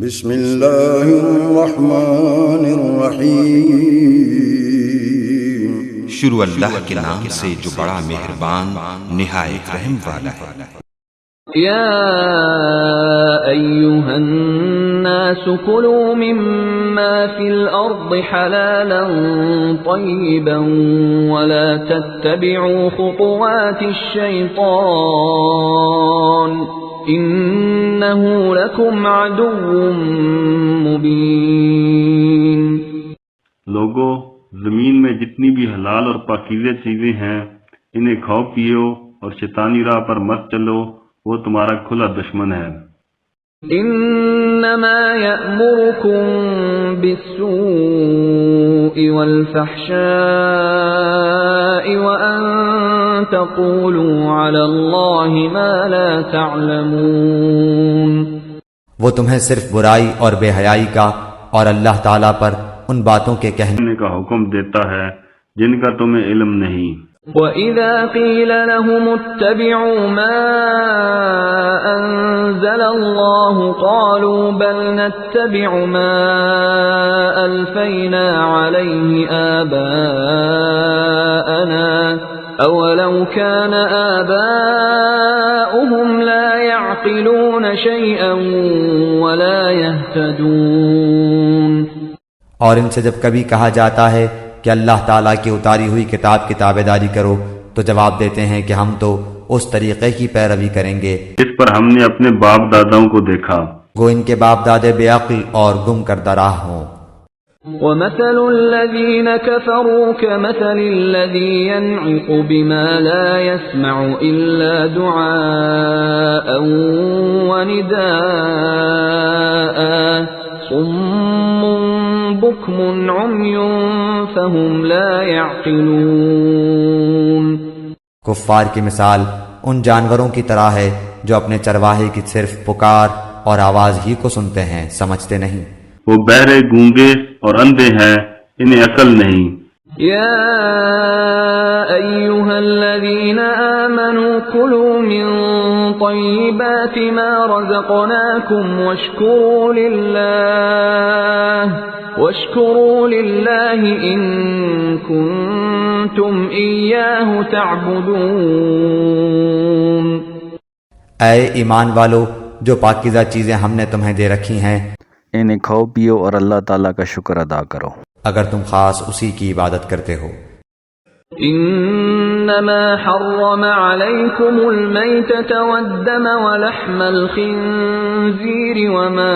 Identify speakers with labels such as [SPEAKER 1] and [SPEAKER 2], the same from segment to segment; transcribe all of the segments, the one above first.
[SPEAKER 1] بسم اللہ الرحمن الرحیم۔
[SPEAKER 2] شروع اللہ کے نام سے جو بڑا مہربان نہایت رحم والا ہے۔
[SPEAKER 3] یا ایھا الناس کلوا مما فی الارض حلالا طیبا ولا تتبعوا خطوات الشیطان انہ لکم عدو مبین۔
[SPEAKER 4] لوگو، زمین میں جتنی بھی حلال اور پاکیزہ چیزیں ہیں انہیں کھاؤ پیو اور شیطانی راہ پر مت چلو، وہ تمہارا کھلا دشمن ہے۔
[SPEAKER 3] انما یأمرکم بالسوء والفحشاء وان تقولوا علی اللہ ما لا تعلمون۔
[SPEAKER 5] وہ تمہیں صرف برائی اور بے حیائی کا اور اللہ تعالیٰ پر ان باتوں کے کہنے
[SPEAKER 4] کا حکم دیتا ہے جن کا تمہیں علم نہیں۔
[SPEAKER 3] وَإِذَا قِيلَ لَهُمُ اتَّبِعُوا مَا أَنزَلَ اللَّهُ قَالُوا بَلْ نَتَّبِعُ مَا أَلْفَيْنَا عَلَيْهِ آبَاءَنَا أَوَلَوْ كَانَ آبَاؤُهُمْ لَا يَعْقِلُونَ شَيْئًا وَلَا يَهْتَدُونَ۔
[SPEAKER 5] اور ان سے جب کبھی کہا جاتا ہے کہ اللہ تعالیٰ کی اتاری ہوئی کتاب کی تابعداری کرو تو جواب دیتے ہیں کہ ہم تو اس طریقے کی پیروی کریں گے
[SPEAKER 4] اس پر ہم نے اپنے باپ داداؤں کو دیکھا،
[SPEAKER 5] گو ان کے باپ دادے بے عقل اور گم کردہ راہ ہوں۔
[SPEAKER 3] وَمَثَلُ الَّذِينَ كَفَرُوا كَمَثَلِ الَّذِي يَنْعِقُ بِمَا لَا يَسْمَعُ إِلَّا دُعَاءً وَنِدَاءً صُمٌّ بُكْمٌ عُمْيٌ فَهُمْ لَا يَعْقِلُونَ۔
[SPEAKER 5] کفار کی مثال ان جانوروں کی طرح ہے جو اپنے چرواہے کی صرف پکار اور آواز ہی کو سنتے ہیں، سمجھتے نہیں۔
[SPEAKER 4] وہ بہرے، گونگے اور اندھے ہیں، انہیں عقل نہیں۔
[SPEAKER 3] یا ایھا الذین آمنوا کلوا من طیبات ما رزقناکم واشکروا للہ ان کنتم ایاہ تعبدون۔
[SPEAKER 5] اے ایمان والو، جو پاکیزہ چیزیں ہم نے تمہیں دے رکھی ہیں
[SPEAKER 6] انہیں کھاؤ پیو اور اللہ تعالیٰ کا شکر ادا کرو
[SPEAKER 5] اگر تم خاص اسی کی عبادت کرتے ہو۔
[SPEAKER 3] انما حرم علیکم المیتۃ والدم ولحم الخنزیر وما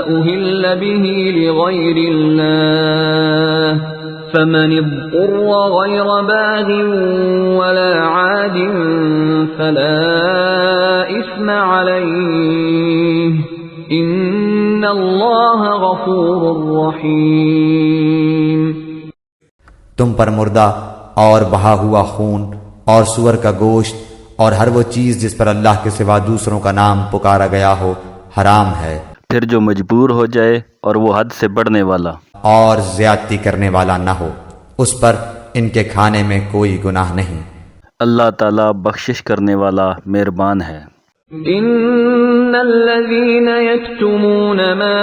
[SPEAKER 3] اہل به لغیر اللہ فمن اضطر غیر باغ ولا عاد فلا اثم علیہ ان اللہ غفور رحیم۔
[SPEAKER 5] تم پر مردہ اور بہا ہوا خون اور سور کا گوشت اور ہر وہ چیز جس پر اللہ کے سوا دوسروں کا نام پکارا گیا ہو حرام ہے،
[SPEAKER 6] پھر جو مجبور ہو جائے اور وہ حد سے بڑھنے والا
[SPEAKER 5] اور زیادتی کرنے والا نہ ہو، اس پر ان کے کھانے میں کوئی گناہ نہیں۔
[SPEAKER 6] اللہ تعالیٰ بخشش کرنے والا مہربان ہے۔
[SPEAKER 3] ان الذين يكتمون ما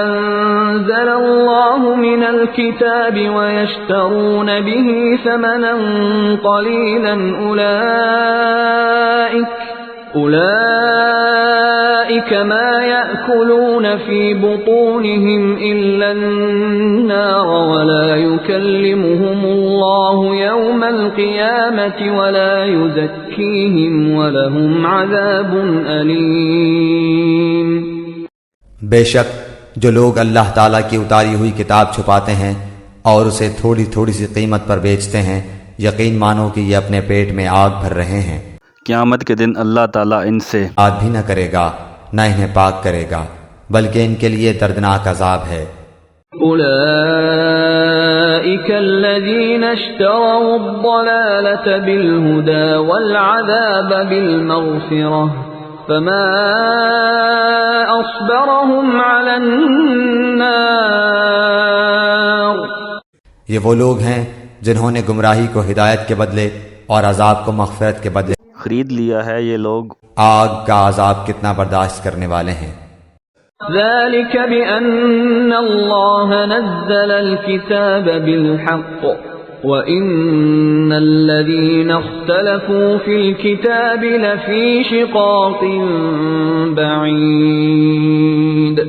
[SPEAKER 3] انزل الله من الكتاب ويشترون به ثمنا قليلا اولئك ما يأكلون في بطونهم الا النار ولا يكلمهم الله يوم القيامة ولا يزكيهم ولهم عذاب أليم۔
[SPEAKER 5] بے شک جو لوگ اللہ تعالیٰ کی اتاری ہوئی کتاب چھپاتے ہیں اور اسے تھوڑی تھوڑی سی قیمت پر بیچتے ہیں، یقین مانو کہ یہ اپنے پیٹ میں آگ بھر رہے ہیں۔
[SPEAKER 6] قیامت کے دن اللہ تعالیٰ ان سے
[SPEAKER 5] یاد بھی نہ کرے گا، نہ انہیں پاک کرے گا، بلکہ ان کے لیے دردناک عذاب ہے۔
[SPEAKER 3] اولئک الذین اشتروا الضلالة بالهدى والعذاب بالمغفرة فما اصبرهم على النار۔
[SPEAKER 5] یہ وہ لوگ ہیں جنہوں نے گمراہی کو ہدایت کے بدلے اور عذاب کو مغفرت کے بدلے
[SPEAKER 6] خرید لیا ہے، یہ لوگ
[SPEAKER 5] آگ کا عذاب کتنا برداشت کرنے والے ہیں۔
[SPEAKER 3] ذلك بأن الله نزل الكتاب بالحق وإن الذين اختلفوا في الكتاب لفي شقاق بعيد۔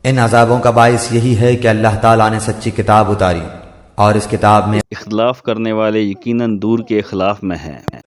[SPEAKER 5] ان عذابوں کا باعث یہی ہے کہ اللہ تعالیٰ نے سچی کتاب اتاری اور اس کتاب میں
[SPEAKER 6] اختلاف کرنے والے یقیناً دور کے اخلاف میں ہیں۔